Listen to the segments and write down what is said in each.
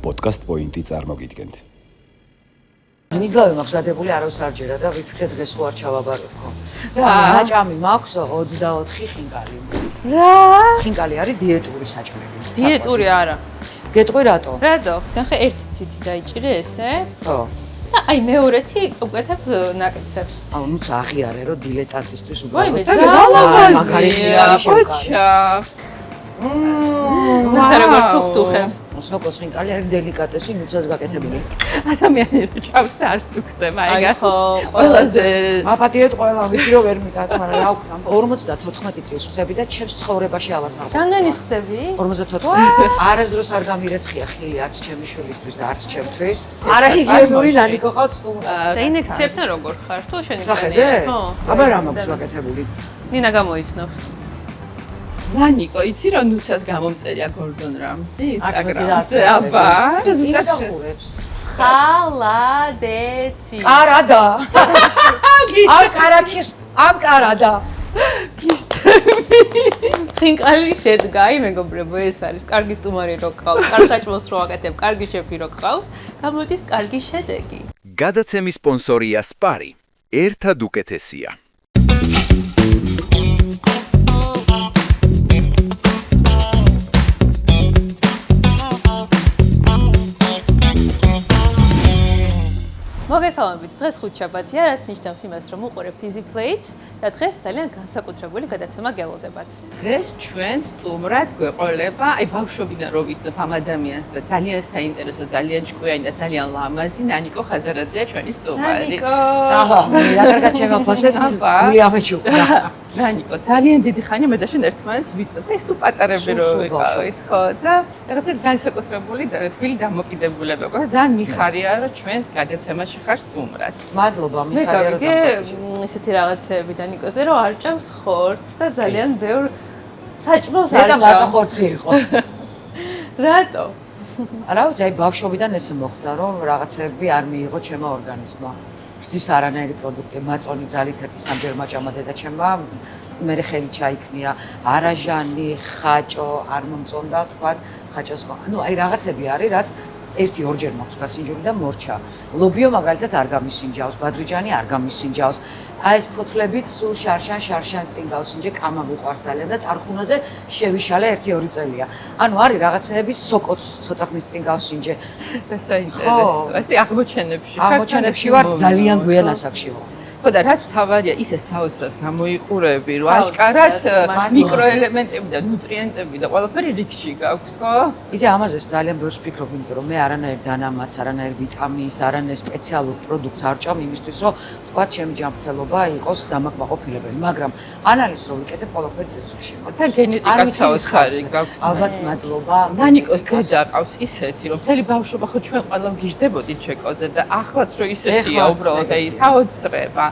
პოდკასტ პოინტი წარმოგიდგენთ. ნიზლავი მაგზადებული არავის არ ჯერა და ვიფიქრე დღეს ხო არ ჩავაბარებო. რა, საჭამი მაქვს 24 ხინკალი. რა? ხინკალი არის დიეტური საჭმელი. დიეტური არა. გეტყვი რატო? რატო? ნახე ერთი ციცი დაიჭირე ესე? ხო. და აი მეორეთი უკეთებ ნაკეთებს. აუ ნუ აღიარე რომ დილეტანტისთვის ვაიმე, უბრალოდ მაგარი ხოჩა. მაგარ როგორ თუხტუხებს. სოკოს ხინკალი არის დელიკატესი, ნუცას გაკეთებული. ადამიანები ჭამს და არ სუქდება ეგ ყველაზე აპატიეთ ყველა ვიცი რომ ვერ მიტათ, მაგრამ რა ვქნა 54 წლის ხდები და ჩემს ცხოვრებაში ავარდნა. რამდენის ხდები? 54. არასდროს არ გამირეცხია ხილი არც ჩემი შვილისთვის და არც ჩემთვის. არაიგივე ნანიკო ყავთ სტუმრად. და ინექციებთან როგორ ხარ? თუ შენი სახეზე? აბა რა მაქვს გაკეთებული? ნინა გამოიცნობს. ნანიკო, იცი რომ ნუცას გამომწერია გორდონ რამსი ინსტაგრამზე, აბა. ისახურებს. ხალადეცი. კარადა. არ კარაქის, ამ კარადა. ხინკალი შედგა, აი მეგობრებო, ეს არის კარგი სტუმარი რო გყავს, კარგ საჭმელს რო აკეთებ, კარგი შეფი რო გყავს, გამოდის კარგი შედეგი. გადაცემის სპონსორია სპარი. ერთად უკეთესია. მოგესალმებით, დღეს ხუთშაბათია, რაც ნიშნავს იმას, რომ უყურებთ Easy Plates და დღეს ძალიან განსაკუთრებული გადაცემა გელოდებათ. დღეს ჩვენ სტუმრად გვეყოლება, აი ბავშვობიდან რო ვიცნობ ამ ადამიანს და ძალიან საინტერესო, ძალიან ჭკვიანი და ძალიან ლამაზი ნანიკო ხაზარაძეა ჩვენი სტუმარი. სალამი, რა კარგად შემოფასეთ, გული ამეჩუკა. ნანიკო, ძალიან დიდი ხანია მე და შენ ერთმანეთს ვიცნობთ. ეს სუპატარები რო ვიყავით, ხო და რაღაცა განსაკუთრებული და თბილი დამოკიდებულება გვაქვს. ძალიან მიხარია რომ ჩვენს გადაცემაში ხარ სტუმრად. მადლობა, მე მიხარია რომ გავიგე ისეთი რაღაცეები და ნიკოზე რომ არ ჭამს ხორცს და ძალიან ბევრ საჭმელს არ და ჭამს. მარტო ხორცი იყოს. რატო? რა ვიცი, აი ბავშვობიდან ესე მოხდა, რომ რაღაცები არ მიიღო ჩემო ორგანიზმმა. რძის არანაირი პროდუქტი, მაწონი ძალით ერთი სამჯერ მაჭამა დედაჩემმა, მე ხელი ჩაიქნია, არაჟანი, ხაჭო, არ მომწონდა თქვა, ხაჭოს ხო. ანუ აი რაღაცები არის, რაც ერთი ორჯერ მაქვს გასინჯული და მორჩა. ლობიო მაგალითად არ გამისინჯავს, ბადრიჯანი არ გამისინჯავს. აი ეს ფოთლებიც სულ შარშან წინ გავსინჯე, კამა მიყვარს ძალიან და ტარხუნაზე შევიშალე 1-2 წელია. ანუ არის რაღაცეები სოკოც ცოტა ხნის წინ გავსინჯე. და საინტერესო. ესე აღმოჩენებში ვარ ძალიან გვიან ასაკში ვარ. ხო და რაც თავარია, ისე საოცრად გამოიყურები, რომ აშკარად მიკროელემენტები და ნუტრიენტები და ყველაფერი რიგში გაქვს, ხო? იცი ამაზეც ძალიან ბევრს ვფიქრობ, იმიტომ რომ მე არანაირ დანამატს, არანაირ ვიტამინს და არანაირ სპეციალურ პროდუქტს არ ჭამ იმისთვის, რომ თქვა ჩემი ჯანმრთელობა იყოს დამაკმაყოფილებელი, მაგრამ ანალიზს რო ვიკეთებ, ყველაფერი წესრიგში. და გენეტიკა საოცარი გაქვს. ალბათ მადლობა. ნანიკოს დედა ყავს ისეთი, რომ მთელი ბავშვობა ხო ჩვენ ყველა ვგიჟდებოდით ჩეკოზე და ახლაც რო ისეთია უბრალოდ აი საოცრება.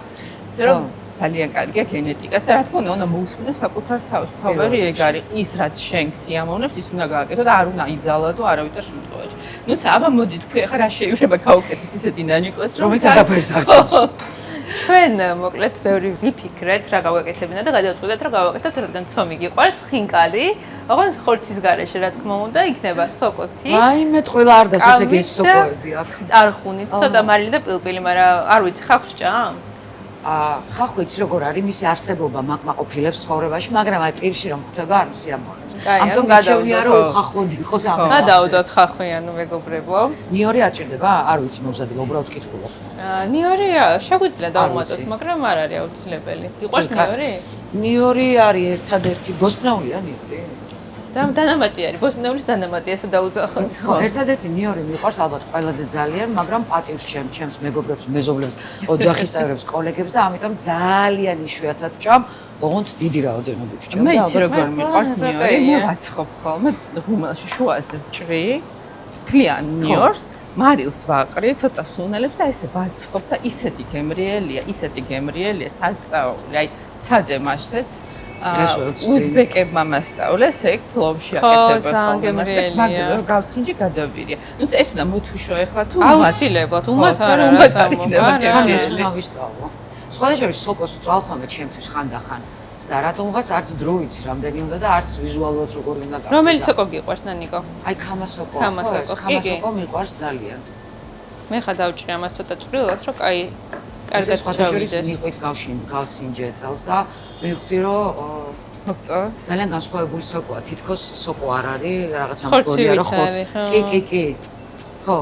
რომ ძალიან კარგია გენეტიკას და რა თქმა უნდა მოусმინო საკუთარ თავს. თავი ეგ არის ის რაც შენ სიამოვნებს, ის უნდა გააკეთო და არ უნდა იძალადო არავითარ შემთხვევაში. ნუ აბა მოდი თქვი ახლა რა შეიძლება გავუკეთეთ ისეთი ნანიკოს რომელიც არაფერს არ ჭამს. ჩვენ მოკლედ ბევრი ვიფიქრეთ რა გავაკეთებინა და გადავწყვეტეთ რა გავაკეთოთ, რადგან ცომი გიყვარს ხინკალი, ოღონდ ხორცის გარეშე რა თქმა უნდა იქნება სოკოთი. აიმე ტყუილა არ დას ესე გეს სოკოები აქ. არხუნით, ცოტა მარილი და პილპილი, მაგრამ არ ვიცი ხახს ჭამ? ხახვიც როგორ არის მისი არსებობა მაკმაყოფილებს ცხოვრებაში, მაგრამ აი პირში რომ ხდება არ სიამოვნებაა. ამიტომ გადავიდე რომ ხახვოდი იყოს ამ. გადავდოთ ხახვი ანუ მეგობრებო. ნიორი არ ჭირდება? არ ვიცი მოგზადება, უბრალოდ ვკითხულობ. ნიორი შეგვიძლია დავუმატოთ, მაგრამ არ არის აუცილებელი. გიყვარს ნიორი? ნიორი არის ერთადერთი ბოსტნეულია ნიორი. დანამატი არის, ბოსტნეულის დანამატი, ესე დაუძახოთ. ხო, ერთადერთი ნიორი მიყვარს ალბათ ყველაზე ძალიან, მაგრამ პატივს ჩემს მეგობრებს, მეზობლებს, ოჯახის წევრებს, კოლეგებს და ამიტომ ძალიან იშვიათად ვჭამ, ოღონდ დიდი რაოდენობით ვჭამ. მე იცი როგორ მიყვარს ნიორი, მე ვაცხობ ხოლმე ღუმელში შუაზე ვჭრი, ვთლიან ნიორს, მარილს ვაყრი, ცოტა სუნელებს და ესე ვაცხობ და ისეთი გემრიელია, სასწაული, აი ცადე მასეც. უზბეკებმა მასწავლეს ეგ ფლოვში აკეთებენ. ხო, ძალიან გემრიელია. მაგრამ გავსინჯი გადავირია. ნუ ეს უნდა მოთუშო ახლა თუ აუცილებლად, უმას არ თან ეცნა ვისწავლო. სხვადასხვა სოკოს წვალხამე ჩემთვის ხანდახან. და რატომღაც არც დრო ვიცი რამდენი უნდა და არც ვიზუალურად როგორი უნდა გაკეთდეს. რომელი სოკო გიყვარს ნანიკო? აი ქამასოკო. ქამასოკო, კი, კი. ქამასოკო მიყვარს ძალიან. მე ხა დავჭრე ამას ცოტა წვრილად, რომ კაი კარგად სხვადასხვა ჩავიდეს. მიყვარს გავსინჯე წელს და მივხვდი რომ მოგწონს. ძალიან განსხვავებული სოკოა. თითქოს სოკო არ არის, რაღაცა ხორცივით მგონია, რომ არის, ხო. კი. ხო.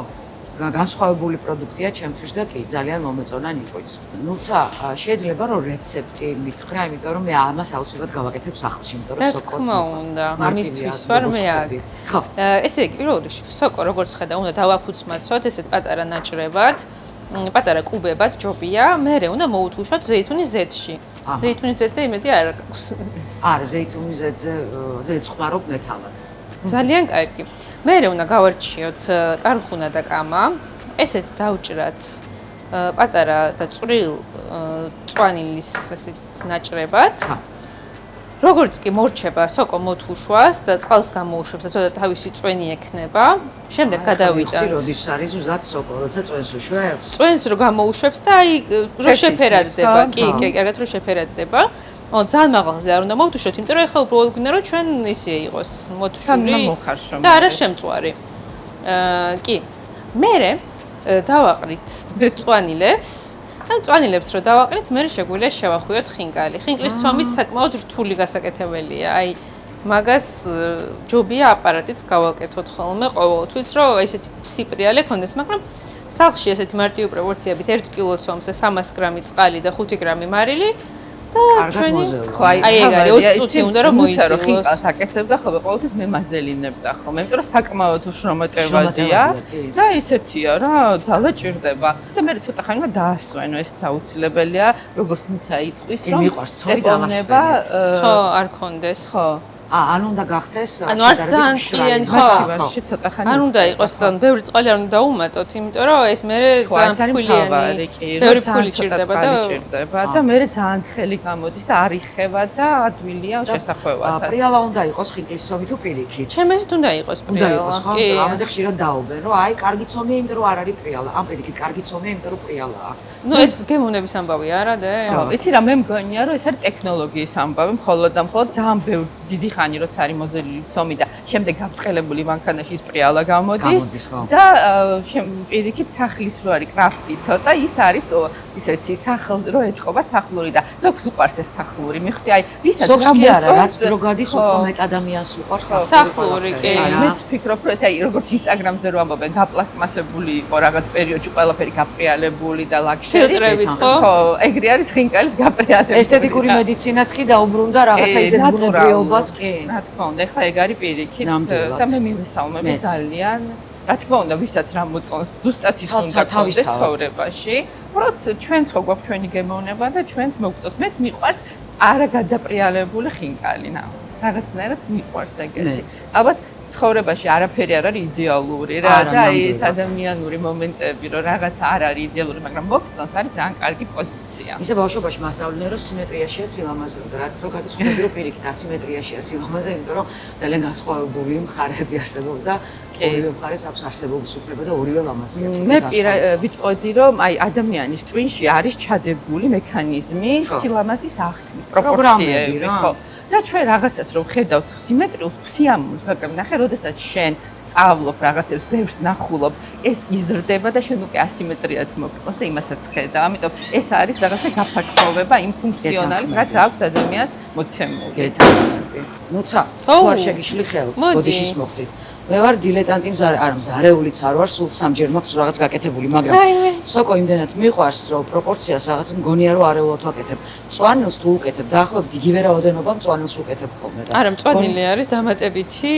განსხვავებული პროდუქტია ჩემთვის და კი ძალიან მომეწონა ნიყვიც. ნუცა შეიძლება რომ რეცეპტი მითხრა, იმიტომ რომ მე ამას აუცილებლად გავაკეთებ სახლში, იმიტომ რომ რა სოკო თქმა უნდა, ამისთვის ვარ მე აქ. ხო. ესე იგი, პირველ რიგში სოკო როგორც ხედა, უნდა დავაფუცმაცოთ ესეთ პატარა ნაჭრებად, პატარა კუბებად ჯობია, მერე უნდა მოუთუშოთ ზეითუნის ზეთში. ზეითუნის ზეთზე იმედი არ აქვს. არა, ზეითუნის ზეთს ხმარობ მე თავად. ძალიან კარგი. მერე უნდა გავარჩიოთ ტარხუნა და კამა. ესეც დავჭრათ პატარა და წვრილ წვანილის ესეთ ნაჭრებად. როგორც კი მორჩება სოკო მოთუშვას და წყალს გამოუშვებს და ცოტა თავისი წვენი ექნება, შემდეგ გადავიტანთ. როდის არის უზად სოკო, როცა წვენს უშვებს? წვენს რო გამოუშვებს და აი რო შეფერადდება, კი, კარგად რო შეფერადდება. ძალიან მაღალზე არ უნდა მოვთუშოთ, იმიტომ რომ ეხლა უბრალოდ გვინდა რომ ჩვენ ისე იყოს მოთუშული და არა შემწვარი. კი. მერე დავაყრით წვანილებს და წვანილებს რო დავაყრით, მერე შეგვიძლია შევახვიოთ ხინკალი. ხინკლის ცომით საკმაოდ რთული გასაკეთებელია. აი მაგას ჯობია აპარატით გავაკეთოთ ხოლმე ყოველთვის, რომ ესეთი სიპრიალე ქონდეს, მაგრამ სახლში ესეთი მარტივი პროპორციებით 1 კილო ცომს და 300 გრამი წყალი და 5 გრამი მარილი და ჩვენი აი ეგ არის 20 წუთი უნდა რომ მოიწილოს. ხინკალს აკეთებდა ხოლმე ყოველთვის მე მაზელინებდა ხოლმე, იმიტომ რომ საკმაოდ უშრომატევადია და ისეთია რა, ძალა ჭირდება. და მე ცოტა ხანი უნდა დაასვენო, ესეც აუცილებელია, როგორც ниცა იტყვის, რომ მიყვარს ცოლი და ამასვენებს. ხო, არ კონდეს. ხო. ან უნდა გახდეს ანუ არ ძალიან წლიანი ხო ცოტა ხანი არ უნდა იყოს ძალიან ბევრი წყალი არ უნდა დაუმატოთ, იმიტომ რომ ეს მე ძალიან ფულიანი ბევრი ფული ჭირდება და მე ძალიან ხელი გამოდის და არ იხება და ადვილია შესახვევად. პრიალა უნდა იყოს ხინკლის ცომი თუ პირიქით? ჩემესით უნდა იყოს პრიალა. კი, ამაზე ხშირად დაობენ, რომ აი კარგი ცომია, იმიტომ რომ არ არის პრიალა. ამ პირიქით კარგი ცომია, იმიტომ რომ პრიალაა. ნუ ეს გემოვნების ამბავი არა და ხო, იცი რა მე მგონია რომ ეს არის ტექნოლოგიის ამბავი, მხოლოდ და მხოლოდ ძალიან დიდი ხანი როცა არის მოზელილი ცომი და შემდეგ გაბრწყელებული მანქანაში ის პრიალა გამოდის და პირიქით სახლის რო არის კრაფტი ცოტა ის არის ისეთი სახლ რო ეთყობა სახლური და ზოგს უყარს ეს სახლური მიხვდი აი ვისაც გამოწონს რაც დრო გადის უფრო მეტ ადამიანს უყარს სახლური კი მეც ვფიქრობ რომ ეს აი როგორც ინსტაგრამზე რო ამბობენ გაპლასტმასებული იყო რაღაც პერიოდში ყველაფერი გაპრიალებული და ლაქშერი ხო ეგრე არის ხინკალის გაპრიალებული ესთეტიკური მედიცინაც კი დაუბრუნდა რაღაცა ისეთ ბუნებრივობას კი რა თქმა უნდა ეხლა ეგ არის პირიქით და მე მივესალმები ძალიან რა თქმა უნდა ვისაც რა მოწონს ზუსტად ის უნდა თავის ცხოვრებაში უბრალოდ ჩვენც ხო გვაქვს ჩვენი გემოვნება და ჩვენც მოგწონს მეც მიყვარს არა გადაპრიალებული ხინკალი ნა რაღაცნაირად მიყვარს ეგეთი ალბათ ცხოვრებაში არაფერი არ არის იდეალური რა და ეს ადამიანური მომენტები რომ რაღაც არ არის იდეალური მაგრამ მოგწონს არის ძალიან კარგი პოზიცია ისე ბავშვობაში მასწავლდნენ რომ სიმეტრიაშია სილამაზე რაც რო გადაწყვეტები რომ პირიქით ასიმეტრიაშია სილამაზე იმიტომ რომ ძალიან განსხვავებული მხარეები არსებობს და ორივე მხარეს აქვს არსებობის უფლება და ორივე ლამაზია მე ვიტყოდი რომ აი ადამიანის ტვინში არის ჩადებული მექანიზმი სილამაზის აღქმის პროპორციები ხო და ჩვენ რაღაცას რომ ხედავთ სიმეტრიულს სიამოვნებთ მაგრამ ნახე როდესაც შენ სწავლობ რაღაცებს ბევრს ნახულობ ეს იზრდება და შენ უკვე ასიმეტრიაც მოგწონს და იმასაც ხედავ ამიტომ ეს არის რაღაცა გაფართოვება იმ ფუნქციონალის რაც აქვს ადამიანს მოცემული ნუცა თუ არ შეგიშლი ხელს ბოდიშის მოხდით მე ვარ დილეტანტი მზარეულიც არ ვარ სულ სამჯერ მაქვს რაღაც გაკეთებული მაგრამ სოკო იმდენად მიყვარს რომ პროპორციას რაღაც მგონია რომ არეულად ვაკეთებ წვანილს თუ უკეთებ დაახლოებით იგივე რაოდენობა წვანილს უკეთებ ხოლმე და არა მწვანილი არის დამატებითი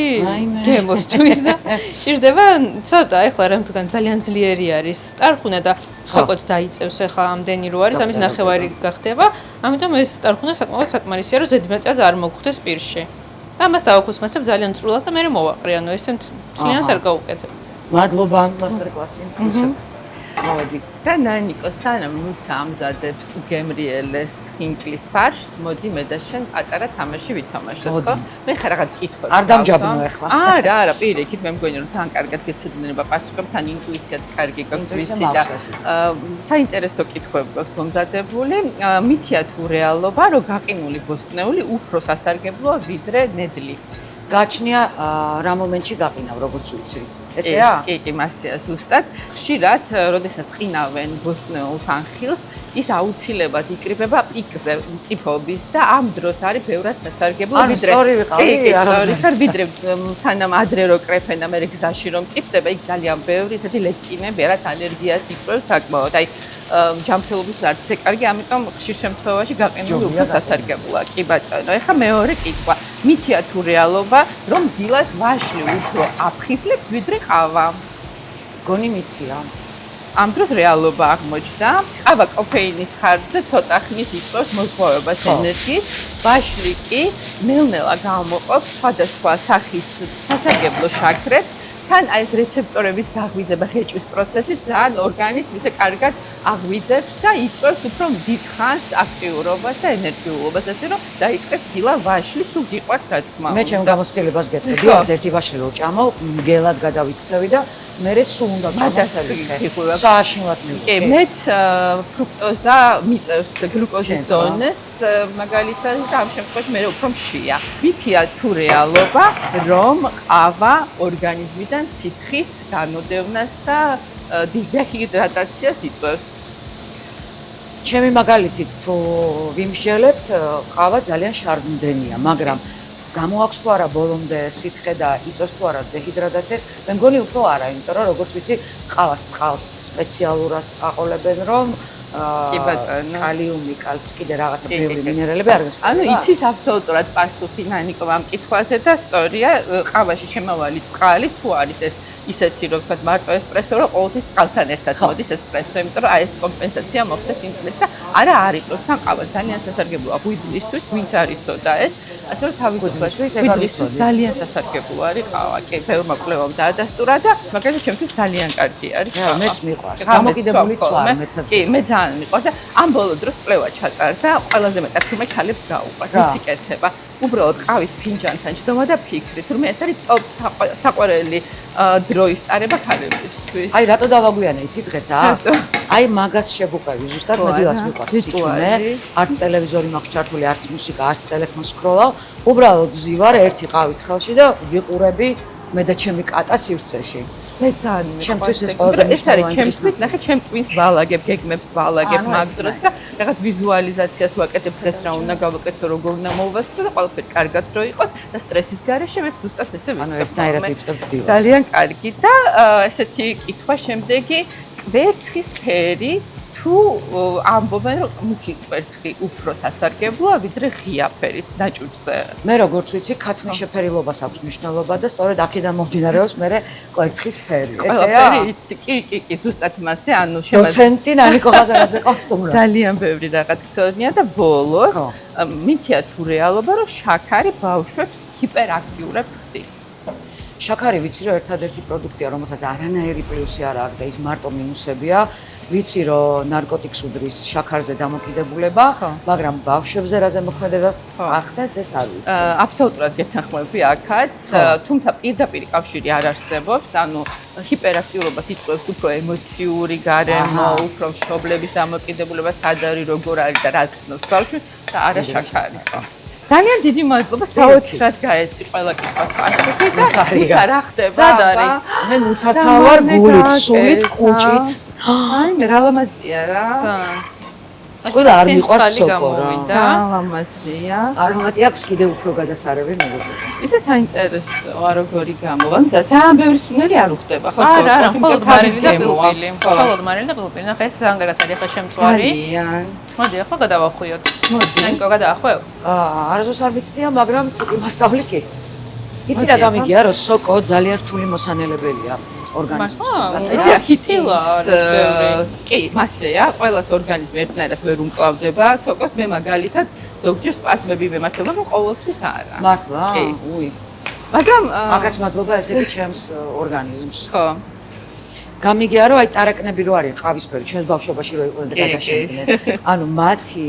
გემოსთვის და ჭირდება ცოტა ეხლა რამდგან ძალიან ძლიერი არის სტარხუნა და სოკოც დაიწევს ეხლა ამდენი რო არის ამის ნახევარი გახდება ამიტომ ეს სტარხუნა საკმაოდ საკმარისია რომ ზედმეტად არ მოგხვდეს პირში და ამას დავაქუსმაცებ ძალიან წვრილად და მე მოვაყრი ანუ ესენ თლიანს არ გავუკეთებ. მადლობა მასტერკლასი. მოდი. და ნანიკო სანამ ნუცა ამზადებს გემრიელეს ხინკლის ფარშს, მოდი მე და შენ პატარა თამაში ვითამაშოთ, ხო? მე ხარ რაღაც კითხვები. არ დამჯაბნო ახლა. არა, პირიქით მე მგონი რომ ძალიან კარგად გეცედინება პასუხებთან, ინტუიციაც კარგი გაქვს, ვიცი და საინტერესო კითხვები გვაქვს მომზადებული. მითია თუ რეალობა, რომ გაყინული ბოსტნეული უფრო სასარგებლოა ვიდრე ნედლი? გაჩნია რა მომენტში გაყინავ, როგორც ვიცი. ესეა? კი, მასია ზუსტად. ხშირად, როდესაც ყინავენ ბოსტნეულს ან ხილს, ის აუცილებლად იკრიბება პიკზე მწიფობის და ამ დროს არის ბევრად სასარგებლო ვიდრე ვიდრე სანამ ადრე რო კრეფენ და მე გზაში რომ მწიფდება, იქ ძალიან ბევრი ესეთი ლეჭინები, რაც ალერგიას იწვევს საკმაოდ. აი ჯანმრთელობის არც ისე კარგი, ამიტომ ხშირ შემთხვევაში გაყინული უფრო სასარგებლოა. კი ბატონო, ეხლა მეორე კითხვა. მითია თუ რეალობა, რომ დილას ვაშლი უფრო აფხიზლებს ვიდრე ყავა? გონი მითია. ამ დროს რეალობა აღმოჩნდა. ყავა კოფეინის ხარჯზე ცოტა ხნის იწვევს მოზღვავებას ენერგიის, ვაშლი კი ნელ-ნელა გამოყოფს სხვადასხვა სახის სასარგებლო შაქრებს. თან აი ეს რეცეპტორების გაღვიძება ხეჭვის პროცესი ძალიან ორგანიზმს ისე კარგად აღვიძებს და იწვევს უფრო დიდ ხანს აქტიურობას და ენერგიულობას, ასე რომ დაიწყებს დილა ვაშლი თუ გიყვარს რა თქმა უნდა. მე ჩემ გამოცდილებას გეტყვი, დილას ერთი ვაშლი რო ჭამო, მგელად გადავიქცევი და მე სულ უნდა მაგასწრაფი სააშინლად მივიღე. კი, მეც ფრუქტოზა მიწევს გლუკოზის ზონეს, მაგალითად და ამ შემთხვევაში მე უფრო მშია. მითია თუ რეალობა, რომ ყავა ორგანიზმიდან სითხის განოდევნას და დეჰიდრატაციას იწვევს. ჩემი მაგალითით თუ ვიმსჯელებთ, ყავა ძალიან შარდმდენია, მაგრამ გამოაქვს თუ არა ბოლომდე სითხე და იწვევს თუ არა დეჰიდრატაციას, მე მგონი უფრო არა, იმიტომ რომ როგორც ვიცი, ყავას წყალს სპეციალურად აყოლებენ, რომ კალიუმი, კალცი, კიდე რაღაცა ბევრი მინერალები არ გასწავლება. ანუ იცის აბსოლუტურად პასუხი ნანიკო ამ კითხვაზე და სწორია, ყავაში შემავალი წყალი თუ არის ეს ისეთი რომ ვთქვათ მარტო ესპრესო რომ ყოველთვის წყალთან ერთად მოდის ესპრესო, იმიტომ რომ აი ეს კომპენსაცია მოხდეს იმ წელს და არა არ იყოს თან ყავა ძალიან სასარგებლოა ღვიძლისთვის, ვინც არისო და ეს ასე რომ თავისუფლად ძალიან სასარგებლო არის ყავა. კი, ბევრმა კვლევამ დაადასტურა და მაგალითად ჩემთვის ძალიან კარგი არის. მეც მიყვარს. გამოკიდებულიც ვარ, მეცაც. კი, მე ძალიან მიყვარს და ამ ბოლო დროს კვლევა ჩატარდა, ყველაზე მეტად თურმე ქალებს გაუყვარს მისი კეთება. უბრალოდ ყავის ფინჯანთან ჯდომა და ფიქრი, თურმე ეს არის ტოპ საყვარელი დროის წარება ქალებისთვის. აი რატო დავაგვიანე იცი დღესა? აი მაგას შეგუყევი ზუსტად მე დილას მიყვარს სიჩუმე, არც ტელევიზორი მაქვს ჩართული, არც მუსიკა, არც ტელეფონს სკროლავ, უბრალოდ ვზივარ ერთი ყავით ხელში და ვიყურები მე და ჩემი კატა სივრცეში. მე ძალიან მიყვარს. ჩემთვის ეს ყველაზე მნიშვნელოვანი ჩემთვის, ნახე, ჩემ ტვინს ვალაგებ, გეგმებს ვალაგებ მაგ დროს და რაღაც ვიზუალიზაციას ვაკეთებ, დღეს რა უნდა გავაკეთო, როგორ უნდა მოვასწრო და ყველაფერი კარგად რო იყოს და სტრესის გარეშე მე ზუსტად ესე ვიწყებ. ანუ ერთნაირად ვიწყებ დილას. ძალიან კარგი და ესეთი კითხვა შემდეგი, კვერცხის ფერი თუ ამბობენ რომ მუქი კვერცხი უფრო სასარგებლოა ვიდრე ღია ფერის დაჭუჭზე. მე როგორც ვიცი, ქათმის შეფერილობას აქვს მნიშვნელობა და სწორედ აქედან მომდინარეობს მე კვერცხის ფერი. ესეა? ყველაფერი იცი, კი, ზუსტად მასე, ანუ დოცენტი ნანიკო ღაზარაძე ყავს თუმრა. ძალიან ბევრი რაღაც გწოდნია და ბოლოს მითია თუ რეალობა რომ შაქარი ბავშვებს ჰიპერაქტიურებს ხდის. შაქარი ვიცი რომ ერთადერთი პროდუქტია, რომელსაც არანაირი პლუსი არ აქვს და ის მარტო მინუსებია. ვიცი რომ ნარკოტიკს უდრის შაქარზე დამოკიდებულება, მაგრამ ბავშვებზე რაზე მოქმედებას ახდენს ეს არ ვიცი. აბსოლუტურად გეთანხმები აქაც, თუმცა პირდაპირი კავშირი არ არსებობს, ანუ ჰიპერაქტიურობას იწვევს უფრო ემოციური გარემო, უფრო მშობლების დამოკიდებულება, სად არის, როგორ არის და რაც ხსნობს ბავშვი და არა შაქარი. ძალიან დიდი მადლობა, საოცრად გაეცი ყველა კითხვას პასუხი და თუმცა რა ხდება? სად არის? მე ნუცასთან ვარ გულით, სულით, კუჭით. აი, მე რა ლამაზია რა. ყველა არ მიყვარს სოკო რა. ლამაზია. არომატი აქვს კიდე უფრო გადასარევი მეგობრებო. ისე საინტერესოა როგორი გამოვა. ძალიან ბევრი სუნელი არ უხდება ხო? არა, მხოლოდ მარილი და პილპილი. მხოლოდ მარილი და პილპილი. ნახე ეს სანგარად არის ახლა შემწვარი. მოდი ახლა გადავახვიოთ. მოდი. ნანკო გადაახვევ? არასდროს არ ვიცდია, მაგრამ მასწავლი კი. იცი რა გამიგია, რომ სოკო ძალიან რთული მოსანელებელია. ორგანიზმის. იცი ახიცილა არის ბევრი. კი, მასეა, ყველას ორგანიზმი ერთნაირად ვერ უმკლავდება. სოკოს მე მაგალითად ზოგჯერ სპაზმები მემართება, მაგრამ ყოველთვის არა. მართლა? კი. უი. მაგრამ მაგაც მადლობა ესე იგი ჩემს ორგანიზმს. ხო. გამიგია რომ აი ტარაკნები რო არიან ყავისფერი ჩვენს ბავშვობაში რო იყვნენ და გადაშენდნენ. ანუ მათი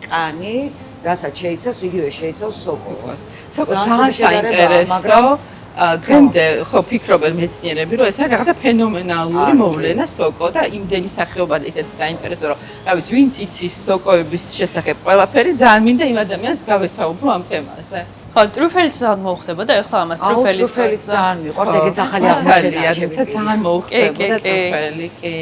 კანი რასაც შეიცავს, იგივე შეიცავს სოკოს. სოკო ძალიან საინტერესო. დღემდე ხო ფიქრობენ მეცნიერები, რომ ეს არის რაღაცა ფენომენალური მოვლენა სოკო და იმდენი სახეობა და ისეთი საინტერესო, რომ რა ვიცი, ვინც იცის სოკოების შესახებ ყველაფერი, ძალიან მინდა იმ ადამიანს გავესაუბრო ამ თემაზე. ხო, ტრუფელიც ძალიან მოუხდება და ეხლა ამას ტრუფელიც ძალიან მიყვარს, ეგეც ახალი აღმოჩენაა, ძალიან მოუხდება ტრუფელი, კი.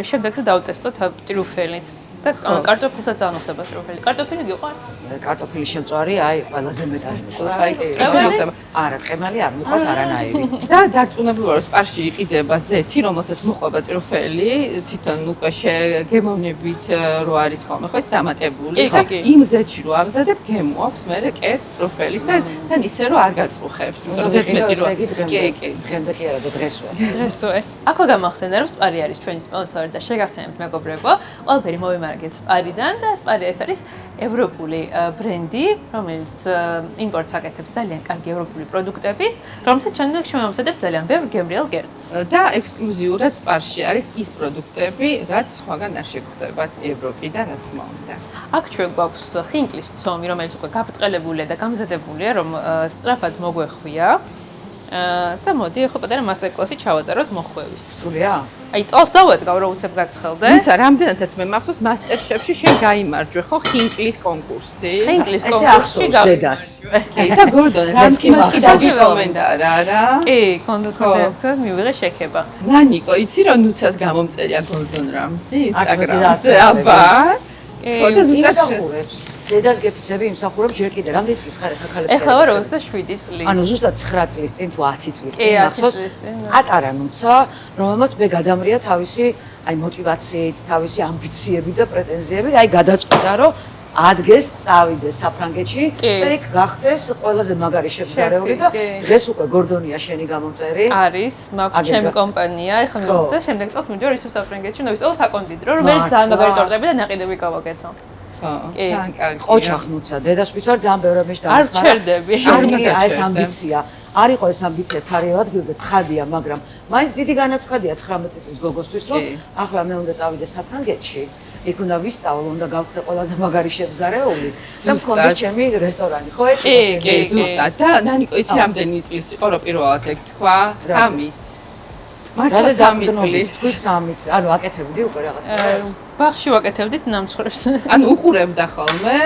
შემდეგ დავტესტოთ ტრუფელით. და კარტოფილსაც ძალიან მოხდება ტრუფელი. კარტოფილი გიყვარს? კარტოფილის შემწვარი, აი, ყველაზე მეტად. არა, ყემალი არ მიყვარს არანაირი. და დარწმუნებული ვარ, სპარში იყიდება ზეთი, რომელსაც მოყვება ტრუფელი, თვითონ უკვე შეგემოვნებით რო არის ხოლმე ხო დამატებული. და იმ ზეთში რო ავზადებ, გემო აქვს მე კერტს ტრუფელის და თან ისე რო არ გაწუხებს. მეტი რო დღემდე კი არა და დღესვე. დღესვე. აქვე გამახსენდა რომ სპარი არის ჩვენი სპონსორი და შეგახსენებთ მეგობრებო, ყველაფერი მოვიმარაგეთ სპარიდან და სპარი ეს არის ევროპული ბრენდი, რომელიც იმპორტს აკეთებს ძალიან კარგი ევროპული პროდუქტების, რომელთაც ჩვენ შევამზადებთ ძალიან ბევრ გემრიელ გერდს. და ექსკლუზიურად სპარში არის ის პროდუქტები, რაც სხვაგან არ შეგხვდებათ ევროპიდან, რა თქმა უნდა. აქ ჩვენ გვაქვს ხინკლის ცომი, რომელიც უკვე გაბრტყელებულია და გამზადებულია, რომ სწრაფად მოგვეხვია. და მოდი ახლა პატარა მასტერკლასი ჩავატაროთ მოხვევის. სულია? აი წელს დავადგავ რომ უცებ გაცხელდეს. თუმცა რამდენადაც მე მახსოვს მასტერშეფში შენ გაიმარჯვე ხო ხინკლის კონკურსი. ხინკლის ესე კონკურსში ახსოვს დედას. კი და გორდონ რაც კი დაგიკომენტარა რა. კი, კონდუქტორებთან მივიღე შექება. ნანიკო, იცი რომ ნუცას გამომწერია გორდონ რამსი ინსტაგრამზე, აბა. იმსახურებს. დედას გეფიცები იმსახურებს ჯერ კიდე რამდენი წლის ხარ ხალხებს. ეხლა ვარ 27 წლის. ანუ ზუსტად 9 წლის წინ თუ 10 წლის კი, წინ 10 მახსოვს. წლის წინ. ატარა ნუცა, რომელმაც მე გადამრია თავისი აი мотивაციით, თავისი ამბიციებით და პრეტენზიებით, აი გადაწყვიტა რომ ადგეს წავიდეს საფრანგეთში და იქ გახდეს ყველაზე მაგარი შეფზარეული და დღეს უკვე გორდონია შენი გამომწერი. არის, მაქვს ჩემი კომპანია, ეხლა მივხვდა შემდეგ წელს მივიდოდი ისევ საფრანგეთში, ნუ ისევ საკონდიტრო, რომელიც ძალიან მაგარი ტორტები და ნაყიდები გავაკეთო. ხო, ძალიან კარგი. ყოჩახნუცა, დედას ვისვარ ძალიან ბევრი ამის არ ვჩერდები. აი ეს ამბიცია. არ იყო ეს ამბიცია ცარიელ ადგილზე ცხადია, მაგრამ მაინც დიდი განაცხადია 19 წლის გოგოსთვის, რომ ახლა მე უნდა წავიდე საფრანგეთში. იქ უნდა ვისწავლო, უნდა გავხდე ყველაზე მაგარი შეფზარეული და მქონდეს ჩემი რესტორანი. ხო ეს იყო? კი, ზუსტად. და ნანიკო, იცი რამდენი წლის იყო რომ პირველად ეგ თქვა? 3-ის. რაზე დამიტყვის? თქვი 3 წელი. ანუ აკეთებდი უკვე რაღაცა. ბაღში ვაკეთებდით ნამცხრებს. ანუ უყურებდა ხოლმე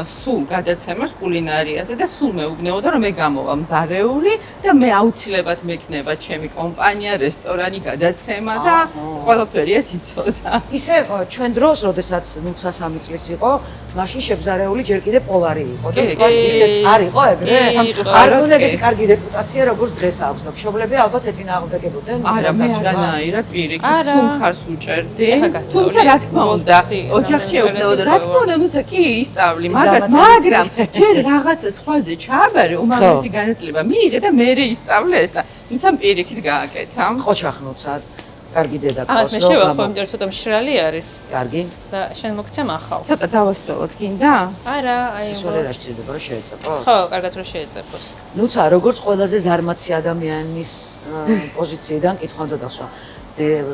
სულ გადაცემას კულინარიაზე და სულ მეუბნეოდა რომ მე გამოვა მზარეული და მე აუცილებლად მექნება ჩემი კომპანია, რესტორანი, გადაცემა და ყველაფერი ეს იცოდა. ისე ჩვენ დროს, როდესაც ნუცა 3 წლის იყო, მაშინ შებზარეული ჯერ კიდე პოლარი იყო და თქვა ისე არ იყო ეგრე? არ გონებით კარგი რეპუტაცია როგორც დღეს აქვს და მშობლები ალბათ ეწინააღმდეგებოდნენ არა, მე არანაირად პირიქით სულ მხარს უჭერდი. თუმცა რა თქმა უნდა, ოჯახში ეუბნებოდა, რა თქმა უნდა, ნუცა კი ისწავლი მაგას, მაგრამ ჯერ რაღაც სხვაზე ჩააბარე, უმაღლესი განათლება მიიღე და მე ისწავლეს და თუმცა პირიქით გააკეთა. ყოჩახნუცა, კარგი დედა ახლა მე შევახო, იმიტომ რომ ცოტა მშრალი არის. კარგი. და შენ მოგცემ ახალს. ცოტა დავასწავლოთ, გინდა? არა, აი სისხლი რა შეიძლება რომ შეეწეპოს? ხო, კარგად რომ შეეწეპოს. ნუცა როგორც ყველაზე ზარმაცი ადამიანის პოზიციიდან კითხვამდე დასვა.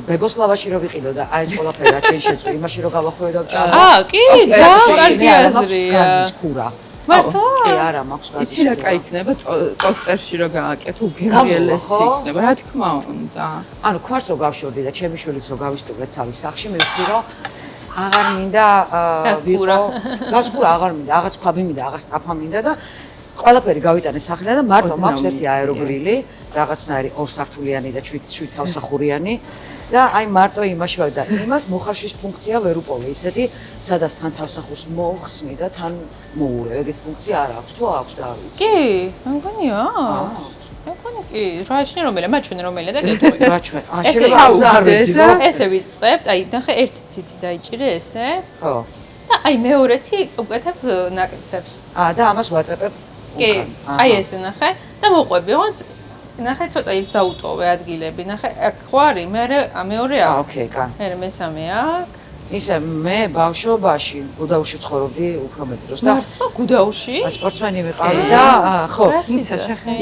ბებოსლავაში რო ვიყიდო და აი ეს ყველაფერი რა ჩვენ შეწვი, იმაში რო გავახვევე და ვჭამე. კი, ძალიან კარგი აზრია. გაზის ქურა. მართლა? კი, არა, მაქვს გაზის იცი რა кайქნება პოსტერში რო გააკეთო, უგემრიელესი იქნება, რა თქმა უნდა. ანუ ქვარს რო გავშორდი და ჩემი შვილიც რო გავისტუმრე ცავის სახში, მივხვდი რომ აღარ მინდა გაზქურა აღარ მინდა, აღარც ქვაბი მინდა, აღარც ტაფა მინდა და ყველაფერი გავიტანე სახლიდან და მარტო მაქვს ერთი აეროგრილი, რაღაცნაირი ორსართულიანი და 7 თავსახურიანი და აი მარტო იმაში ვარ და იმას მოხარშვის ფუნქცია ვერ უპოვე ისეთი, სადაც თან თავსახურს მოხსნი და თან მოურე. ეგეთი ფუნქცია არ აქვს, თუ აქვს და არ ვიცი. კი, მე მგონი აქვს. მე მგონი კი, რა შენ რომელია, მაჩვენე რომელია და გეტყვი. რა ჩვენ? შეიძლება არ ვიცი რა. ესე ვიწყებთ, აი ნახე ერთი ციცი დაიჭირე ესე. ხო. და აი მეორეთი უკეთებ ნაკრიცებს. და ამას ვაწეპებ. კი, აი ესე ნახე და მოყვები, ოღონდ ნახე ცოტა ის დაუტოვე ადგილები, ნახე აქ ხوارი, მეორე აქ. ოკეი, კან. მე მესამე აქ. ისე მე ბავშვობაში გუდაურში ცხოვრობდი უფრო მეტ დროს და მართლა გუდაურში? სპორტსმენი ვიყავი და ხო, რასიცა?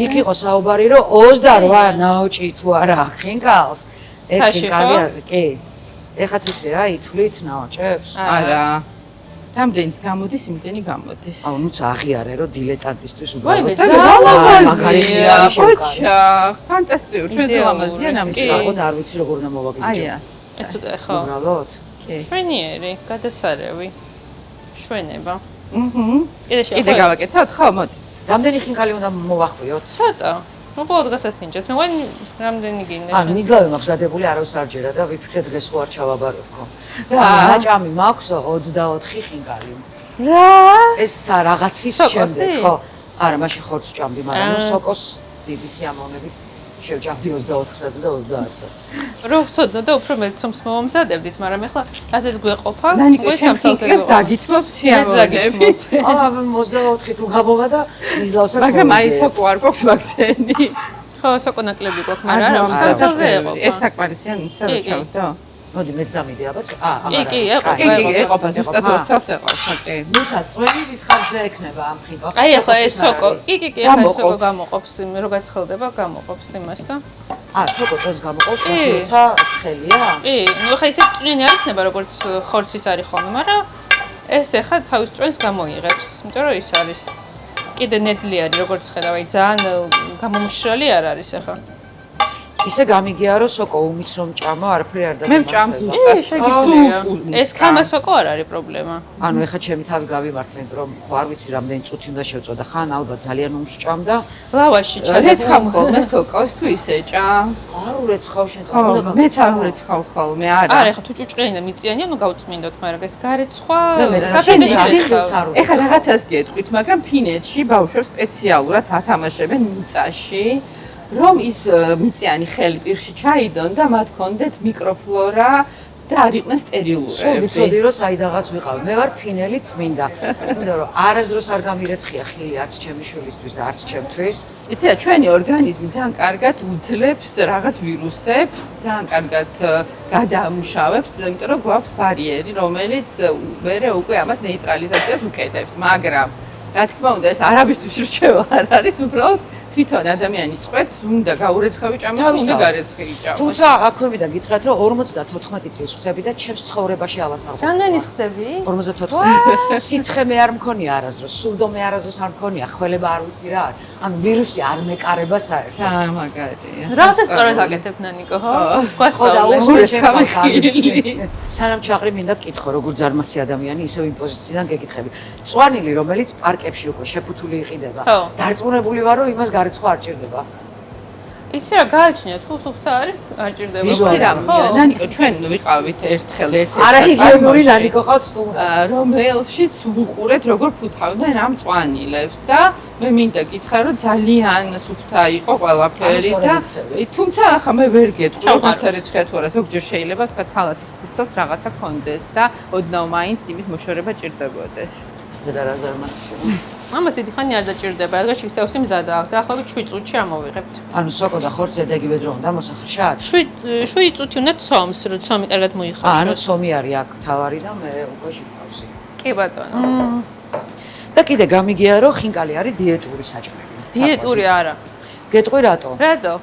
იქ იყო საუბარი რომ 28 ნაოჭი თუ არა ხინკალს თაში ხო? კი. ეხაც ისეა, ითვლით ნაოჭებს? არა. რამდენიც გამოდის, იმდენი გამოდის. აუ, ნუ აღიარე, რომ დილეტანტისთვის ვაიმე, ლამაზია, ხოჩა, ფანტასტიკური, ჩვენზე ლამაზია ნამდვილად. საერთოდ არ ვიცი როგორ უნდა მოვაგებინო. აი ეს ცოტა ხო. უბრალოდ. კი. შვენიერი, გადასარევი. შვენება. კიდე გავაკეთოთ, ხო, მოდი. რამდენი ხინკალი უნდა მოვახვიოთ? ცოტა. მობოლოდ გასასინჯეთ. მე ვინ რამდენი გინდა? ან მიზლავი მაქვს დადებული, არავის არ ჯერა და ვიფიქრე დღეს ხო არ ჩავაბარებო. რა? რაჭამი მაქვს 24 ხინკალი. რა? ეს რაღაცის შემდეგ, ხო? არა, მაშინ ხორცს ჭამდი, მაგრამ ნუ სოკოს დიდი სიამოვნებით შევჭამდი 24-საც და 30-საც. რო ვცოდნო და უფრო მეტ სომს მომზადებდით, მაგრამ ეხლა ასეც გვეყოფა. ნანიკო, ჩემ ფიქრებს დაგითმობ სიამოვნებით. აა 24 თუ გამოვა და მიზლავსაც მაგრამ აი სოკო არ გვაქვს მაგდენი. ხო, სოკო ნაკლები გვაქვს, მაგრამ არა, საწელზე ეყოფა. ეს საკმარისია, მიცელა ჩავდო. მოდი მეც დამიდი აბა. კი, ეყოფა. ეყოფა, ზუსტად ორცავს ეყოფა, კი. ნუცა წვენი ვის ხარჯზე ექნება ამ ხინკალს. აი ახლა ეს სოკო, კი, ახლა ეს სოკო გამოყოფს, რო გაცხელდება, გამოყოფს იმას და. სოკო წვენს გამოყოფს, როცა ცხელია? კი, ნუ ახლა ისე წვენი არ იქნება, როგორც ხორცის არის ხოლმე, მაგრამ ეს ახლა თავის წვენს გამოიღებს, იმიტომ რომ ის არის კიდე ნედლი არის, როგორც ხედავ, აი ძალიან გამომშრალი არ არის ახლა. ისე გამიგია რომ სოკო უმიც რომ ჭამო, არაფერი არ მე მჭამ ზუსტად. შეგიძლია. ეს ქამა სოკო არ არის პრობლემა. ანუ ეხლა ჩემი თავი გავიმართლენ, რომ ხო არ ვიცი რამდენი წუთი უნდა შევწვა და ხან ალბათ ძალიან უმსჭამ და ლავაში ჩადეცხავ ხოლმე სოკოს თუ ისე ჭამ. არ ურეცხავ შენ ხო, მეც არ ურეცხავ ხოლმე, არა. არა, ეხლა თუ ჭუჭყიანი და მიწიანია, ნუ გავწმინდოთ, მაგრამ ეს გარეცხვა საფინეთში ეხლა რაღაცას გეტყვით, მაგრამ ფინეთში ბავშვებს სპეციალურად ათამაშებენ მიწაში. რომ ის მიწიანი ხელი პირში ჩაიდონ და მათ კონდეთ მიკროფლორა და არ იყვნენ სტერილურები. სულ ვიცოდი რომ საიდაღაც ვიყავ. მე ვარ ფინელი წმინდა. იმიტომ რომ არასდროს არ გამირეცხია ხილი არც ჩემი შვილისთვის და არც ჩემთვის. იცი რა, ჩვენი ორგანიზმი ძალიან კარგად უძლებს რაღაც ვირუსებს, ძალიან კარგად გადაამუშავებს, იმიტომ რომ გვაქვს ბარიერი, რომელიც მერე უკვე ამას ნეიტრალიზაციას უკეთებს, მაგრამ რა თქმა უნდა, ეს არაბისთვის რჩევა არ არის, უბრალოდ თვითონ ადამიანი წვეთს, უნდა გაურეცხავი ჭამოს, უნდა გარეცხილი ჭამოს. თუმცა აქვე და გითხრათ, რომ 54 წლის ხდები და ჩემს ცხოვრებაში ავატმარ. რამდენი ხდები? 54. სიცხე მე არ მქონია არასდროს, სურდო მე არასდროს არ მქონია, ხველება არ ვიცი რა არის. ანუ ვირუსი არ მეკარება საერთოდ. მაგარია. რაღაცას სწორად აკეთებ ნანიკო, ხო? ხო და ურეცხავი სანამ ჩაყრი მინდა კითხო, როგორ ზარმაცი ადამიანი ისევ იმ პოზიციიდან გეკითხები. წვანილი, რომელიც პარკებში უკვე შეფუთული იყიდება. დარწმუნებული ვარ, რომ იმას გარეცხვა არ ჭირდება. იცი რა, გააჩნია თუ სუფთა არის, არ ჭირდება. იცი რა, ნანიკო, ჩვენ ვიყავით ერთხელ ერთ-ერთი. არა ჰიგიენური ნანიკო ყავთ სტუმრად. რომელშიც ვუყურეთ, როგორ ფუთავდნენ ამ წვანილებს და მე მინდა გითხრა, რომ ძალიან სუფთა იყო ყველაფერი და თუმცა ახლა მე ვერ გეტყვი, რომ ასარეცხია თუ არა, ზოგჯერ შეიძლება თქვა ცალათის ფურცელს რაღაცა კონდეს და ოდნავ მაინც იმის მოშორება ჭირდებოდეს. და რა ზარმაცია. ამას დიდი ხანი არ დაჭირდება, რადგან შიგთავსი მზადა აქვს და ახლა 7 წუთში ამოვიღებთ. ანუ სოკო და ხორცი დეგივე დრო უნდა მოსახლშად? 7 წუთი უნდა ცომს, რომ ცომი კარგად მოიხარშოს. ანუ ცომი არის აქ თავარი და მე უკვე შიგთავსი. კი ბატონო. და კიდე გამიგია რომ ხინკალი არის დიეტური საჭმელი. დიეტური არა. გეტყვი რატო? რატო?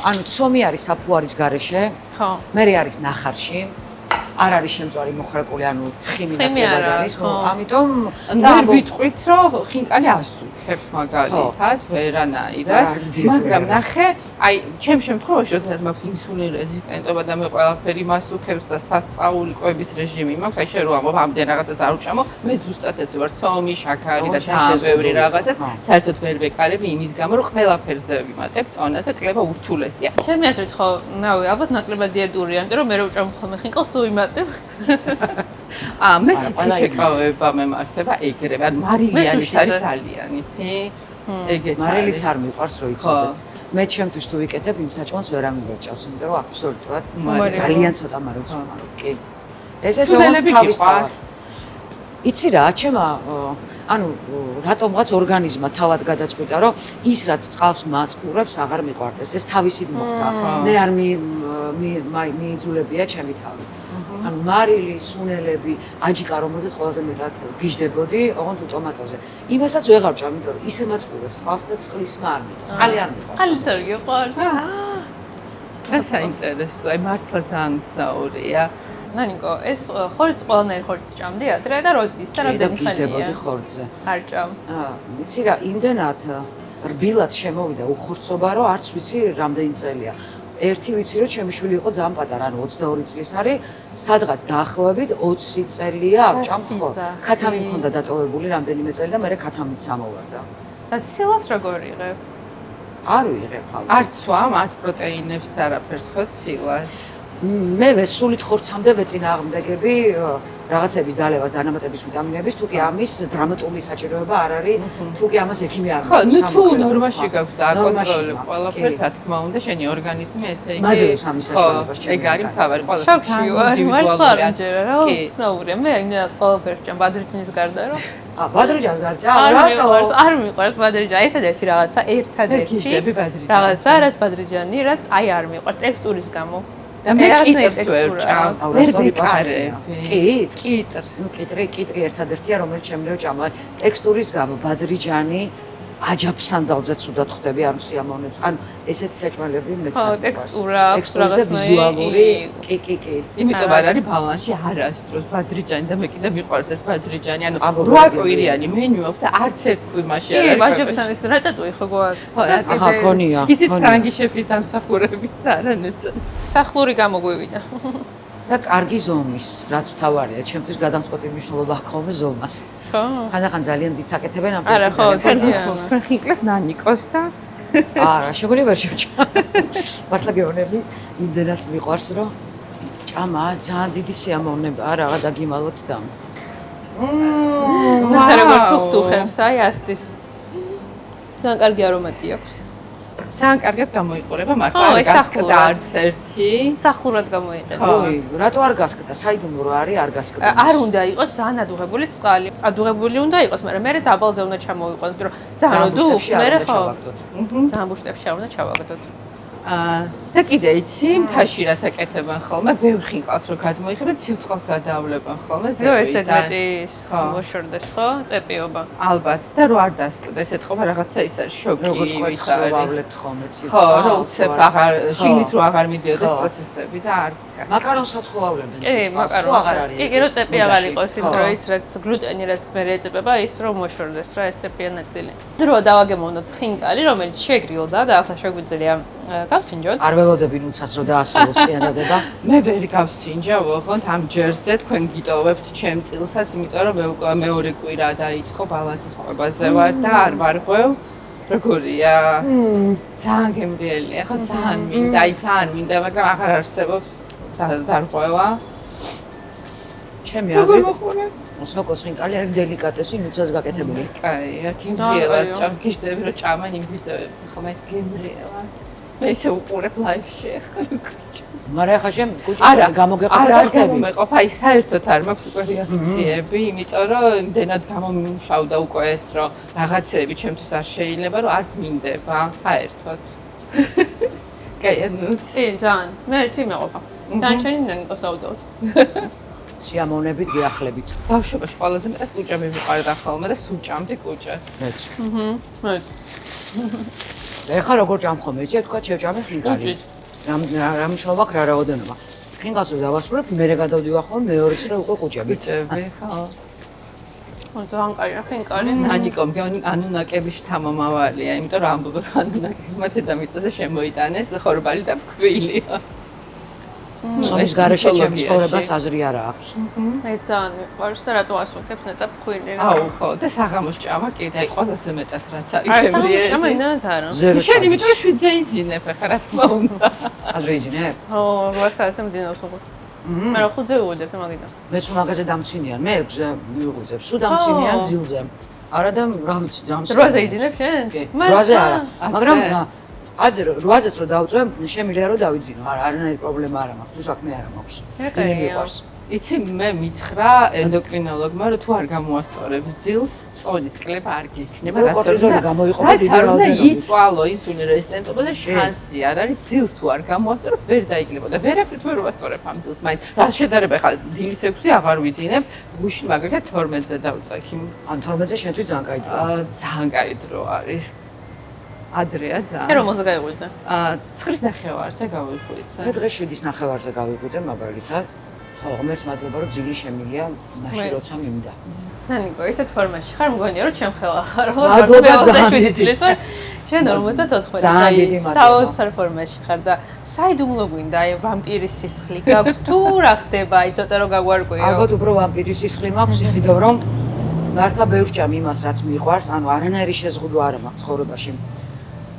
ანუ ცომი არის საფუარის გარეშე. ხო. მე არის ნახარში. არ არის შემწვარი მოხრაკული, ანუ ცხიმი არის, ამიტომ და ვიტყვით, რომ ხინკალი ასუქებს მაგალითად, ვერანაირად, მაგრამ ნახე, აი, ჩემ შემთხვევაში, როდესაც მაქვს ინსულინ რეზისტენტობა და მე ყველაფერი მასუქებს და სასწაული კვების რეჟიმი მაქვს, აი შენ რო ამბობ, ამდენ რაღაცას არ უჭამო, მე ზუსტად ესე ვარ, ცომი, შაქარი და ძალიან ბევრი რაღაცას, საერთოდ ვერ ვეკარებ იმის გამო, რომ ყველაფერზე ვიმატებ წონას და კლება ურთულესია. ჩემი აზრით ხო, ნავი, ალბათ ნაკლებად დიეტურია, იმიტომ რომ მე რო ვჭამ ხოლმე ხინკალს უიმატებ. მე სიტყვი შეკავება მემართება ეგრევე, ანუ მარილიანის არის ძალიან, იცი? ეგეც არის. მარილის არ მიყვარს რო იცოდეთ. მე ჩემთვის თუ ვიკეთებ იმ საჭმელს ვერ ამიგვაჭავს, იმიტომ რომ აბსოლუტურად ძალიან ცოტა მარილს ვხმარობ, კი. ესეც სულელები გიყვარს. იცი რა, ჩემა ანუ რატომღაც ორგანიზმა თავად გადაწყვიტა, რომ ის რაც წყალს მაწყურებს, აღარ მიყვარდეს. ეს თავისით მოხდა. მე არ მიიძულებია ჩემი თავი. ანუ მარილი, სუნელები, აჯიკა, რომელზეც ყველაზე მეტად გიждდებოდი, ოღონდ ტომატოზე. იმასაც ვეღარ ვჭამ, იმიტომ რომ ისე მაწყურებს წყალს და წყლის არ მიყვარს. წყალი არ მიყვარს. წყალიც არ გიყვარს. რა საინტერესო, აი მართლა ძალიან ცნაურია. ნანიკო, ეს ხორცს ყველანაირ ხორცს ჭამდი ადრე და როდის და რამდენი ხანია? გიждდებოდი ხორცზე. არ ჭამ. ვიცი რა, იმდენად რბილად შემოვიდა უხორცობა, რომ არც ვიცი რამდენი წელია. ერთი ვიცი რომ ჩემი შვილი იყო ძალიან პატარა, ანუ 22 წლის არის, სადღაც დაახლოებით 20 წელია აღჭამ ხო. ქათამი მქონდა დატოვებული რამდენიმე წელი და მე ქათამით სამოვარდა. და ცილას როგორ იღებ? არ ვიღებ ალბათ. არც ვამ, არც პროტეინებს არაფერს ხო ცილას. მე სულით ხორცამდე ვეწინააღმდეგები რაღაცების დალევას, დანამატების ვიტამინების, თუ კი ამის დრამატული საჭიროება არ არის, თუ კი ამას ექიმი არ ხო, მოწამს. თუ ნორმაში გაქვს და აკონტროლებ ყველაფერს, რა თქმა უნდა, შენი ორგანიზმი ესე იგი. მაძლევს ამის საშუალებას ჩემი. ეგ არის მთავარი ყველაფერი. შოქში ვარ, მართლა არ მჯერა რა, უცნაურია. მე იმდენად ყველაფერს ჭამ ბადრიჯანის გარდა რომ ბადრიჯანს არ ჭამ, რატო? არ მიყვარს ბადრიჯანი, ერთადერთი რაღაცა, რაღაცა, რაც ბადრიჯანი, რაც აი არ მიყვარს ტექსტურის გამო. და მე კიტრს ვერ ჭამ. ვერ ვიკარე. კიტრს. ნუ კიტრი ერთადერთია, რომელიც შემიძლია ჭამ. ტექსტურის გამო ბადრიჯანი აჯაფსანდალზე ცუდად ხვდები არ სიამოვნებს. ანუ ესეთი საჭმელები მეც ხო, ტექსტურა აქვს რაღაცნაირი ვიზუალური. კი. იმიტომ არ არის ბალანსი არასდროს ბადრიჯანი და მე კიდე მიყვარს ეს ბადრიჯანი. ანუ 8 კვირიანი მენიუ აქვს და არც ერთ კვირაში არ არის. კი, აჯაფსანის რატატუი ხო გვაქვს? აჰა, ქონია. ისიც ფრანგი შეფის დამსახურებით და არანეცად. სახლური გამოგვივიდა. და კარგი ზომის, რაც თავარია, ჩემთვის გადამწყვეტი მნიშვნელობა აქვს ხოლმე ზომას. ხო. ხანდახან ძალიან დიდ საკეთებენ ამ არა, ხო, ძალიან. ჩვენ ხინკლებს ნანიკოს და არა, შეგვიძლია ვერ შევჭამ. მართლა გეუბნები, იმდენად მიყვარს, რომ ჭამა ძალიან დიდი სიამოვნებაა, რაღა დაგიმალოთ და. მასა როგორ თუხთუხებს, აი ასტის. ძალიან კარგი არომატი აქვს. ძალიან კარგად გამოიყურება, ხო, მაგრამ ეს გასკდა ახლურად. არც ერთი. სახლურად გამოიყენა. ой, რატო არ გასკდა? საიდუმლო რა არის, არ გასკდა. არ უნდა იყოს ძალიან ადუღებული წყალი. ადუღებული უნდა იყოს, მაგრამ მე დაბალზე უნდა ჩამოვიყვანოთ, რომ ძალიან ადუღს მე ხო. ძალიან ბუშტებში არ უნდა ჩავაგდოთ. და კიდე იცი, მთაში რას აკეთებენ ხოლმე, ბევრ ხინკალს რო გადმოიხებენ, ციუწყალს გადავლებენ ხოლმე ზევით. რო ესეთ მეტი მოშორდეს ხო, წეპიობა. ალბათ, და რო არ დასკდეს, ეთქობა რაღაცა ის არის შოკი. როგორც ყვეცხს ვავლებთ ხოლმე ციუწყალს. ხო, რო უცებ აღარ, შიგნით რო აღარ მიდიოდეს პროცესები და არ გასკდა. მაკარონსაც ხო ვავლებენ კი, მაკარონსაც. კი, რო წეპი აღარ იყოს იმ დროის, რაც გლუტენი რაც მე ეწებება, ის რომ მოშორდეს რა ეს წეპია ნაწილი. დრო დავაგემოვნოთ ხინკალი, რომელიც შეგრილდა და ახლა შეგვიძლია გავსინჯოთ. არ ველოდები ნუცას რო დაასრულოს წინადადება. მე ვერ გავსინჯავ, ხონთ ამ ჯერზე თქვენ გიტოვებთ ჩემ წილსაც, იმიტომ რომ მე უკვე მეორე კვირა დაიწყო ბალანსის ყვებაზე ვარ და არ ვარღვევ. როგორია? ძალიან გემრიელია, ხო ძალიან მინდა, აი ძალიან მინდა, მაგრამ აღარ არსებობს დარღვევა. ჩემი აზრით სოკოს ხინკალი არის დელიკატესი, ნუცას გაკეთებული. კაია, გემრიელად ჭამ, გიждდები რომ ჭამან იმ ვიდეოებს, ხო მე ეს გემრიელად. მე ისე უყურებ ლაივში ახლა. მაგრამ ახლა შენ კუჭი გამოგეყოფა არ გამომეყოფა, აი საერთოდ არ მაქვს უკვე რეაქციები, იმიტომ რომ იმდენად გამომუშავდა უკვე ეს, რომ რაღაცები ჩემთვის არ შეიძლება, რომ არც მინდება, საერთოდ. კაია, ნუ. კი, ძალიან. მე ერთი მეყოფა. დანარჩენი ნანიკოს დავუდევთ. სიამოვნებით გიახლებით. ბავშვობაში ყველაზე მეტად კუჭები მიყვარდა ხოლმე და სულ ჭამდი კუჭებს. მეც. მე ეხლა როგორ ჭამ ხოლმე, იცი, თქვა შევჭამე ხინკალი. რა მნიშვნელობა აქვს რა რაოდენობა. ხინკალს რო დავასრულებ, მერე გადავდივარ ხოლმე მეორე წრე უკვე კუჭები. კუჭები, ხო. ძალიან კაია ხინკალი. ნანიკო, მგონი ანუნაკების შთამომავალია, იმიტომ რომ ამბობ რომ ანუნაკებმა დედამიწაზე შემოიტანეს ხორბალი და ფქვილია. სომის გარეშე ჩემს ცხოვრებას აზრი არა აქვს. მე ძალიან მიყვარს და რატო ასუნქებს ნეტა ფქვილი რა. აუ ხო, და საღამოს ჭამა კიდე, აი ყველაზე მეტად რაც არის ჩემრიელი. ჩემრიელი. აი საღამოს არა. შენ იმიტომ რომ 7-ზე იძინებ ახლა რა თქმა უნდა. აზრი იძინებ? ო, 8 საათზე მძინავს უკვე. მე რა 5-ზე ვუვიდებ მაგიდან. მეც მაგაზე დამცინიან, მე 6-ზე მივიღუძებ. სულ დამცინიან ძილზე. არა და რა ვიცი, ძამს. 8-ზე იძინებ შენ? 8-ზე არა. მაგრამ აძე 8-ზეც რო დავწვე, შემიძლია რომ დავიძინო. არა, არანაირი პრობლემა არ მაქვს, თუ საქმე არ მაქვს. ძილი მიყვარს. იცი, მე მითხრა ენდოკრინოლოგმა, რომ თუ არ გამოასწორებ ძილს, წონის კლება არ გექნება. რო კორტიზოლი გამოიყოფა დიდი რაოდენობით. იწვალო ინსულინ რეზისტენტობაზე შანსი არ არის, ძილს თუ არ გამოასწორებ, ვერ დაიგლებო და ვერაფრით ვერ ვასწორებ ამ ძილს. მაინც რა შედარება ხა დილის 6-ზე აღარ ვიძინებ, გუშინ მაგალითად 12-ზე დავწვე. ან 12-ზე შენთვის ძალიან კაი დროა. ძალიან კაი დრო არის. ადრეა ძალიან. და რომელზე გაიღვიძე? 9:30-ზე გავიღვიძე. მე დღეს 7:30-ზე გავიღვიძე მაგალითად. ხო, ღმერთს მადლობა, რომ ძილი შემილია, მაშინ როცა მინდა. ნანიკო, ისეთ ფორმაში ხარ, მგონია რომ ჩემ ხელა ხარ, ხო? მადლობა, ძალიან დიდი. შენ 54 ძალიან დიდი მადლობა. საოცარ ფორმაში ხარ და საიდუმლო გვინდა აი ვამპირის სისხლი გაქვს თუ რა ხდება, აი ცოტა რომ გაგვარკვიო. ალბათ უფრო ვამპირის სისხლი მაქვს, იმიტომ რომ მართლა ბევრ ჭამ იმას, რაც მიყვარს, ანუ არანაირი შეზღუდვა არ მაქვს ცხოვრებაში.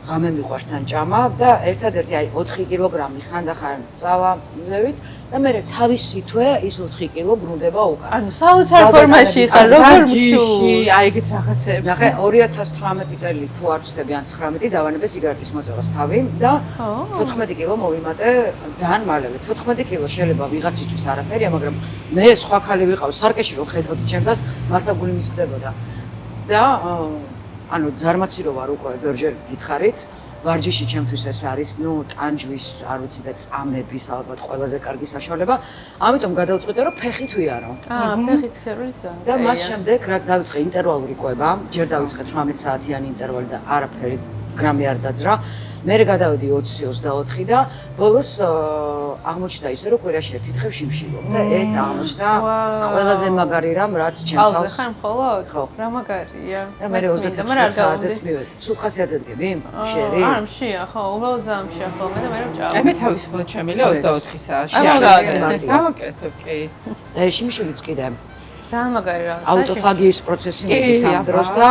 ღამე მიყვარს თან ჭამა და ერთადერთი აი 4 კილოგრამი ხანდახან წავა ზევით და მე თავისი თვე ის 4 კილო ბრუნდება უკან. ანუ საოცარ ფორმაში ხარ, როგორ მშუში. აი ეგეთ რაღაცები. ნახე 2018 წელი თუ არ ვწდები ან 19 დავანებე სიგარეტის მოწევას თავი და 14 კილო მოვიმატე ძალიან მალევე. 14 კილო შეიძლება ვიღაცისთვის არაფერია, მაგრამ მე სხვა ხალი ვიყავ სარკეში რომ ხედავდი ჩემს მართლა გული მისხდებოდა. და ანუ ზარმაცი რო ვარ უკვე ბევრჯერ გითხარით, ვარჯიში ჩემთვის ეს არის, ნუ ტანჯვის, არ ვიცი და წამების ალბათ ყველაზე კარგი საშუალება. ამიტომ გადავწყვიტე რომ ფეხით ვიარო. ფეხით სერვერი ძალიან. და მას შემდეგ რაც დავიწყე ინტერვალური კვება, ჯერ დავიწყე 18 საათიანი ინტერვალი და არაფერი გრამი არ დაძრა. მე გადავედი 20-24 და ბოლოს აღმოჩნდა ისე რომ კვირაში ერთი დღე ვშიმშილობ და ეს აღმოჩნდა ყველაზე მაგარი რამ რაც ჩემს ალზე თავს. ხარ მხოლოდ? ხო. რა მაგარია. და მე 25 საათზეც მივედი. სულ ხასიათზე დგები? შერი? არ მშია, ხო, უბრალოდ ძალიან მშია ხოლმე და მე რომ ჭამ. აი მე თავისუფლად შემილია 24 საათში. აი, მოგავაკეთე. გავაკეთებ, კი. და ეს შიმშილიც კიდე ძალიან მაგარი რა. აუტოფაგიის პროცესი მიდის ამ დროს და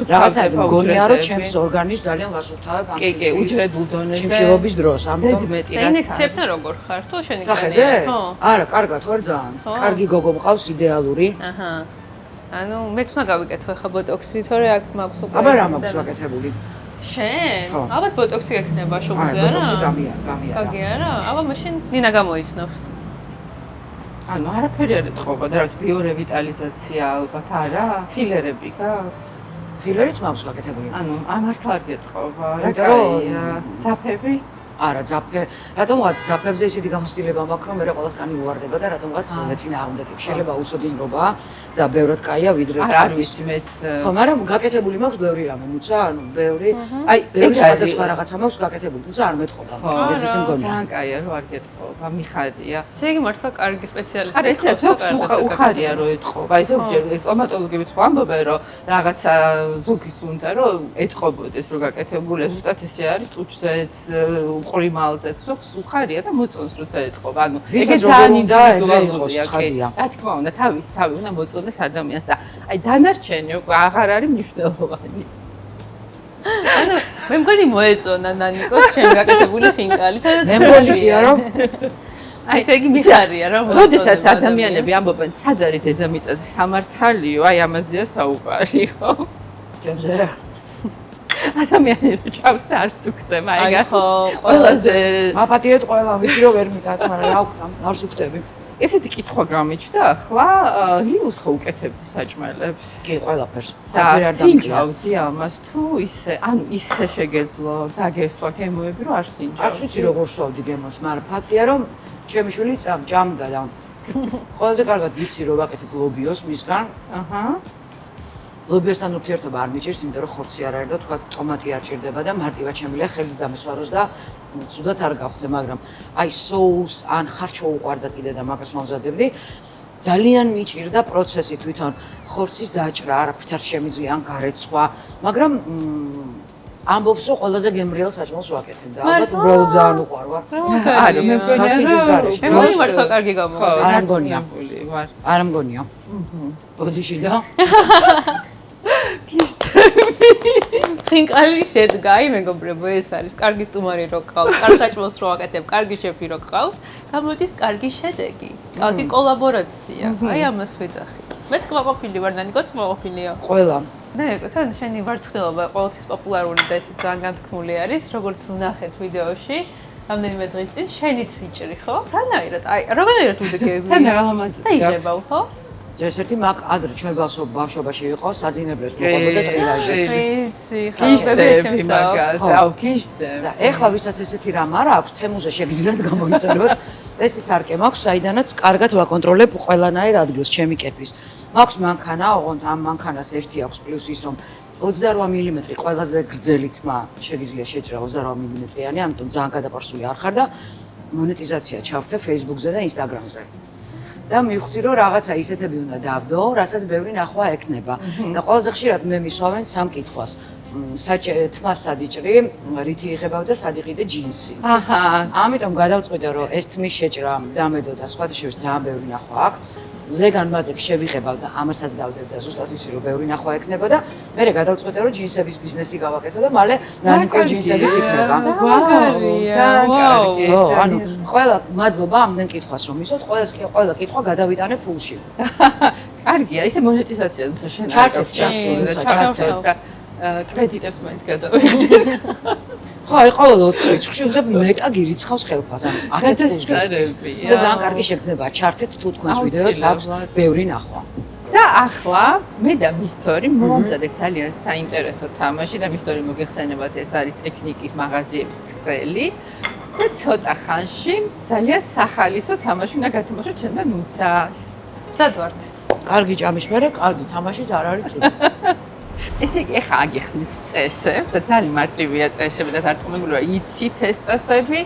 რაღაცა მგონია რომ ჩემს ორგანიზმს ძალიან გასუფთავებ ამ კი, უჯრედულ დონეზე. შიმშილობის დროს. ამიტომ მეტი და რაც ინექციებთან როგორ ხარ? თუ შენი სახეზე? ხო. არა, კარგად ვარ ძალიან. კარგი გოგო მყავს, იდეალური. აჰა. ანუ მეც უნდა გავიკეთო ახლა ბოტოქსი, თორე აქ მაქვს უკვე. აბა რა მაქვს ვაკეთებული? შენ? ხო. ალბათ ბოტოქსი გექნება შუბლზე არა? ბოტოქსი გამიარა. გაგი არა? აბა მაშინ ნინა გამოიცნობს. ანუ არაფერი არ ეთყობა და რაც ბიორევიტალიზაცია ალბათ არა, ფილერები გაქვს. ფილერით მაქვს ვაკეთებული. ანუ ამართლა არ გეთყობა, რა იმიტომ რომ- კაია. ძაფები? არა, ძაფე, რატომღაც ძაფებზე ისეთი გამოცდილება მაქვს, რომ მე ყველასკანი უვარდება და რატომღაც მეცინა აღუნდაკებს. შეიძლება უწოდინრობა და ბევრად კაია ვიდრე არ ვიცი მეც. ხო, მაგრამ გაკეთებული მაქვს ბევრი რამე, თუმცა ანუ ბევრი აი, ბევრი ეგ სხვადასხვა არის. რაღაცა მაქვს გაკეთებული, თუმცა არ მეტყობა. ხო, მეც ისე მგონია. ძალიან კაია რომ არ გეთყობა, მიხარია. ესე იგი მართლა კარგი სპეციალისტი. არა, ეს უხარია რომ ეთყობა. აი ზოგჯერ სტომატოლოგებიც ხო ამბობენ რომ რაღაცა ზოგიც უნდა რომ ეთყობოდეს რომ გაკეთებული, ზუსტად ესე არის ტუჩზეც, უყრიმალზეც, ზოგს უხარია და მოწონს როცა ეთყობა. ანუ ვისაც ეგეც როგორ ძალიან უნდა, ეგრე ინდივიდუალურია, იყოს, ცხადია. რა თქმა უნდა, თავის თავი უნდა მოწონდეს ადამიანს და აი დანარჩენი უკვე აღარ არის მნიშვნელოვანი. ანუ მე მგონი მოეწონა ნანიკოს ჩემ გაკეთებული ხინკალი და მე მგონია რომ აი ესე იგი მიხარია რა მოეწონა. როდესაც ადამიანები ამბობენ, სად არის დედამიწაზე სამართალიო, აი ამაზეა საუბარი, ხო? ჩემზე რა. ადამიანები ჭამს და არ სუქდება, აი ეგ ხო, არის ყველაზე მაპატიეთ ყველა, ვიცი რომ ვერ მიტათ, მაგრამ რა ვქნა, არ სუქდები. ესეთი კითხვა გამიჩნდა ახლა, ლილუს ხო უკეთებდი საჭმელებს? კი, ყველაფერს. და არ დამკლია. სინჯავდი ამას თუ ისე, ანუ ისე შეგეძლო, დაგესვა გემოები რომ არ არც სინჯავდი. ვიცი როგორ სვავდი გემოს, მაგრამ ფაქტია რომ ჩემი შვილი ჭამდა და ყველაზე კარგად ვიცი რომ ვაკეთებ ლობიოს მისგან. აჰა. ლობიოსთან ურთიერთობა არ მიჭირს, იმიტომ რომ ხორცი არ არის და თქვა ტომატი არ ჭირდება და მარტივად შემიძლია ხელის დამესვაროს და ცუდად არ გავხდე, მაგრამ აი соус ან ხარჩო უყვარდა კიდე და მაგას ვამზადებდი. ძალიან მიჭირდა პროცესი თვითონ ხორცის დაჭრა, არაფრით არ შემიძლია ან გარეცხვა, მაგრამ ამბობს რომ ყველაზე გემრიელ საჭმელს ვაკეთებ და ალბათ უბრალოდ ძალიან უყვარვა. არა, მე მგონია გასინჯის გარეშე. მე მგონი მართლა კარგი ხო, გამოვიდა. არ მგონია. ვარ. არ მგონია. ბოდიში და ხინკალი შედგა, აი მეგობრებო, ეს არის კარგი სტუმარი რო გყავს, კარგ საჭმელს რო აკეთებ, კარგი შეფი რო გყავს, გამოდის კარგი შედეგი, კარგი კოლაბორაცია. აი ამას ვეძახი. მეც კმაყოფილი ვარ, ნანიკოც კმაყოფილია. ყველა ნანიკო, თან შენი ვარცხილობა ყოველთვის პოპულარული და ისე ძალიან განთქმული არის, როგორც ვნახეთ ვიდეოში. რამდენიმე დღის წინ შენიც ვიჭრი, ხო? თანაირად, აი, როგორად უდგები? თან რა ლამაზი და იღება, ხო? ჯერ ერთი მაგ ადრე ჩვენ ბავშვობაში იყო საძინებლებს მოყვებოდა ტრილაჟი. ვიცი, ხო, გიჟდები მაგას, ხო. აუ გიჟდები. და ეხლა ვისაც ესეთი რამ არ აქვს, თემუზე შეგიძლიათ გამოიწეროთ. ეს ის არკე მაქვს, საიდანაც კარგად ვაკონტროლებ ყველანაირ ადგილს ჩემი კეფის. მაქვს მანქანა, ოღონდ ამ მანქანას ერთი აქვს პლუს ის რომ 28 მმ ყველაზე გრძელი თმა შეგიძლია შეჭრა 28 მმ-იანი, ამიტომ ძალიან გადაყარსული არ ხარ და მონეტიზაცია ჩავხდე Facebook-ზე და Instagram-ზე. და მივხვდი რომ რაღაცა ისეთები უნდა დავდო, რასაც ბევრი ნახვა ექნება. და ყველაზე ხშირად მე მისვავენ სამ კითხვას. თმა სად იჭრი, რითი იღებავ და სად იყიდე ჯინსი. აჰა. ამიტომ გადავწყვიტე რომ ეს თმის შეჭრა დამედო და სხვათა შორის ძალიან ბევრი ნახვა აქვს. ზეგან მაზექ შევიღებავ და ამასაც დავდებ და ზუსტად ვიცი რომ ბევრი ნახვა ექნება და მე გადავწყვიტე რომ ჯინსების ბიზნესი გავაკეთო და მალე ნანიკოს ჯინსებიც იქნება. მაგარია. ხო, ანუ ყველა მადლობა ამდენ კითხვას რომ ისოთ, ყველა კითხვა გადავიტანე ფულში. კარგია, ისე მონეტიზაცია თუმცა შენ ჩართეთ. კრედიტებს მაინც გადავიღეთ. ხო, აი ყოველ 20 რიცხვში უზებ მეტად გირიცხავს ხელფას, ანუ 10 ფულს გიხდის. და ძალიან კარგი შეგრძნება, ჩართეთ თუ თქვენს ვიდეოც აქვს ბევრი ნახვა. და ახლა მე და მისტორი მომზადეთ ძალიან საინტერესო თამაში და მისტორი მოგეხსენებათ, ეს არის ტექნიკის მაღაზიების ქსელი და ცოტა ხანში ძალიან სახალისო თამაში უნდა გათამაშოთ ჩვენ და ნუცას. სად ვართ? კარგი ჭამის მერე, კარგი თამაშიც არ არის ცუდი. ესე იგი, ახლა აგიხსნით წესებს და ძალიან მარტივია წესები და დარწმუნებულია, იცით ეს წესები.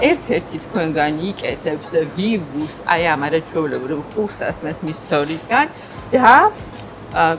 ერთ-ერთი თქვენგანი იკეთებს ვიბუს, აი ამ არაჩვეულებრივ კურსას მას მისტორისგან და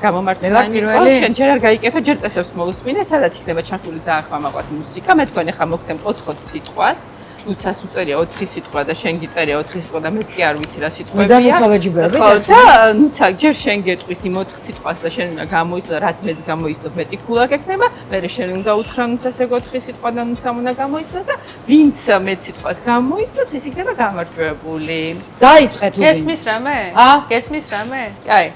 გამომართლებელი პირველი შენ ჯერ არ გაიკეთო, ჯერ წესებს მოусმინე, სადაც იქნება ჩართული ძალიან ხმამაღლა მუსიკა. მე თქვენ ახლა მოგცემთ 4 სიტყვას. უცას უწერია 4 სიტყვა და შენ გიწერია 4 სიტყვა და მეც კი არ ვიცი რა სიტყვებია. და ნუცა ვეჯიბები. ხო, და ნუცა ჯერ შენ გეტყვის იმ 4 სიტყვას და შენ უნდა გამოიცნო, რაც მეც გამოიცნო, მეტი ქულად ექნება. მერე შენ უნდა უთხრა ნუცას ეგ 4 სიტყვა და ნუცამ უნდა გამოიცნოს და ვინც მეც სიტყვას გამოიცნობს, ის იქნება გამარჯვებული. დაიწყეთ უბრალოდ. გესმის რამე? გესმის რამე? კაი.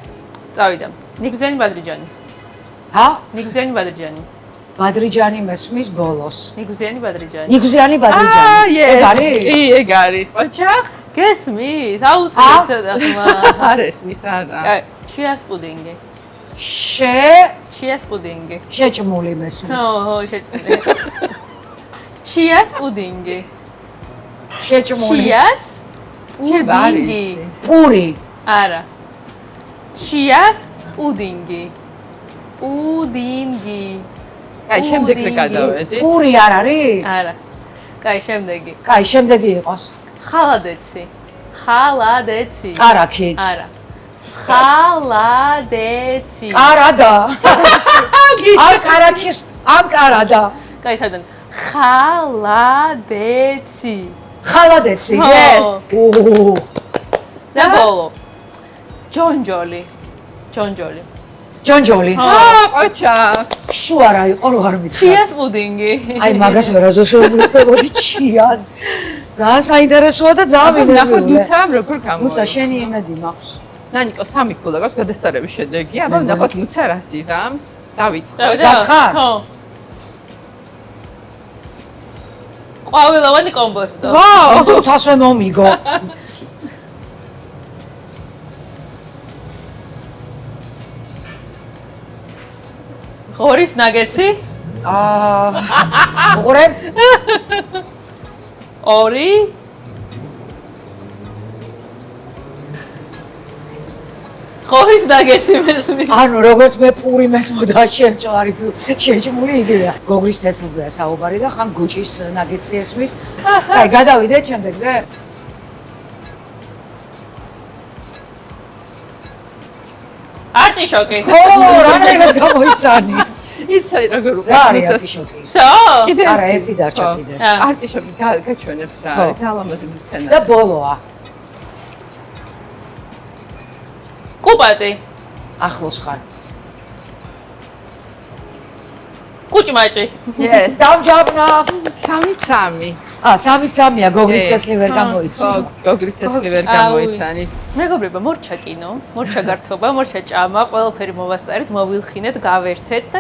წავიდა. ნიგზიანი ბადრიჯანი. ნიგზიანი ბადრიჯანი. ბადრიჯანი მესმის ბოლოს. ნიგზიანი ბადრიჯანი. ნიგზიანი ბადრიჯანი. ეგ არის? კი, ეგ არის. ოჩახ? გესმის? აუცილებლად ცოტა ხმა. არ ესმის არა. კაი. ჩიას პუდინგი. ჩიას პუდინგი. შეჭმული მესმის. ხო, შეჭმული. ჩიას პუდინგი. შეჭმული. ჩიას პუდინგი. პური. არა. ჩიას პუდინგი. პუდინგი. კაი, შემდეგზე გადავედი. პური არ არის? არა. კაი, შემდეგი. კაი, შემდეგი იყოს. ხალადეცი. ხალადეცი. კარაქი. არა. ხალადეცი. კარადა. ამ კარაქის, ამ კარადა. კაი, თავიდან. ხალადეცი. ხალადეცი. Yes. და ბოლო. ჯონჯოლი. ჯონჯოლი. ჯონჯოლი. ყოჩა. შუა რა იყო რო არ მითხრა. ჩიას პუდინგი. აი მაგას ვერაზო შევმოხდებოდი ჩიას. ძალიან საინტერესოა და ძალიან ნახოთ მიმეორებული. ნუცამ როგორ გამოდის. ნუცა შენი იმედი მაქვს. ნანიკო 3 ქულა გაქვს გადასარების შედეგი. აბა ნახოთ ნუცა რას იზამს. დავიწყოთ. ხარ? ხო. ყვავილოვანი კომბოსტო. ვაუ, ცოტასვე მომიგო. ღორის ნაგეცი. უყურე? 2 ღორის ნაგეცი მესმის. ანუ როგორც მე პური მესმოდა შემჭარი თუ შეჭმული იგივეა. გოგრის თესლზე საუბარი და ხან გუჭის ნაგეტსი ესმის. აი, გადავიდეთ შემდეგზე. არტიშოკი. ხო, რანაირად გამოიცანი. იცი როგორ რა არის არტიშოკი? სო? არა, ერთი დარჩა კიდე. არტიშოკი გაჩვენებთ რა არის ძალამაზი მცენა. და ბოლოა. კუპატი. ახლოს ხარ. კუჭმაჭი. Yes. დამჯაბნა. 3-3. 3-3-ია, გოგრის თესლი ვერ გამოიცი. ხო, გოგრის თესლი ვერ გამოიცანი. მეგობრებო, მორჩა კინო, მორჩა გართობა, მორჩა ჭამა, ყველაფერი მოვასწარეთ, მოვილხინეთ, გავერთეთ და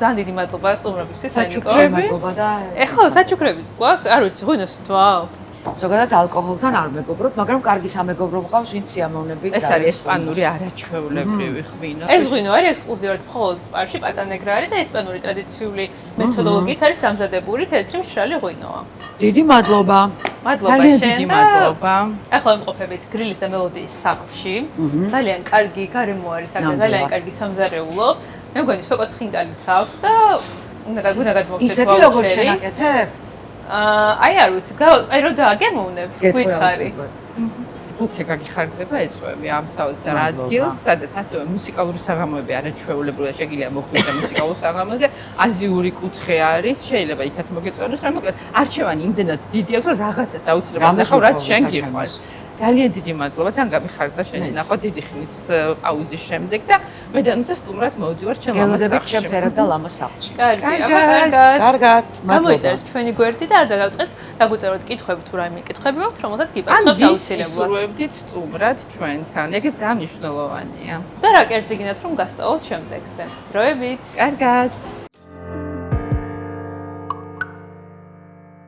ძალიან დიდი მადლობა სტუმრობისთვის, ნანიკო. მადლობა და ეხლა საჩუქრებიც გვაქვს, არ ვიცი, ღვინოს თვაო. ზოგადად ალკოჰოლთან არ მეგობრობ, მაგრამ კარგი სამეგობრო მყავს, ვინც სიამოვნებით. ეს არის ესპანური არაჩვეულებრივი ღვინო. ეს ღვინო არის ექსკლუზიურად მხოლოდ სპარში, პატანეგრა არის და ესპანური ტრადიციული მეთოდოლოგიით არის დამზადებული თეთრი მშრალი ღვინოა. დიდი მადლობა. მადლობა ძალიან შენ დიდი და მადლობა. ახლა ვიმყოფებით გრილის და მელოდიის სახლში. ძალიან კარგი გარემო არის აქ და ძალიან კარგი სამზარეულო. მე მგონი სოკოს ხინგალიც აქვს და უნდა გადმოვხდეთ ისეთი როგორ შენაკეთებ? აი არ ვიცი, აი რო დააგემოვნებ, გითხარი. უცე გაგიხარდება ეწვევი ამ საოცარ ადგილს, სადაც ასევე მუსიკალური საღამოები არაჩვეულებრივია, შეგიძლია მოხვიდე მუსიკალურ საღამოზე, აზიური კუთხე არის, შეიძლება იქაც მოგეწონოს, რა მოკლედ არჩევანი იმდენად დიდი აქვს, რომ რაღაცას აუცილებლად ნახავ, რაც შენ გიყვარს. ძალიან დიდი მადლობა, ძალიან გამიხარდა შენი ნახვა დიდი ხნის პაუზის შემდეგ და მე და სტუმრად მოვდივარ ჩემ ლამას გელოდებით ჩემ ფერად და ლამას სახლში. კარგი, აბა კარგად. კარგად, მადლობა. გამოიწერეს ჩვენი გვერდი და არ დაგავწყეთ, დაგვიწეროთ კითხვები თუ რაიმე კითხვები გაქვთ, რომელსაც გიპასუხებთ აუცილებლად. ვსურვებდით სტუმრად ჩვენთან, ეგეც ძალიან მნიშვნელოვანია. და რა კერძი გინდათ რომ გასწავლოთ შემდეგზე. დროებით. კარგად.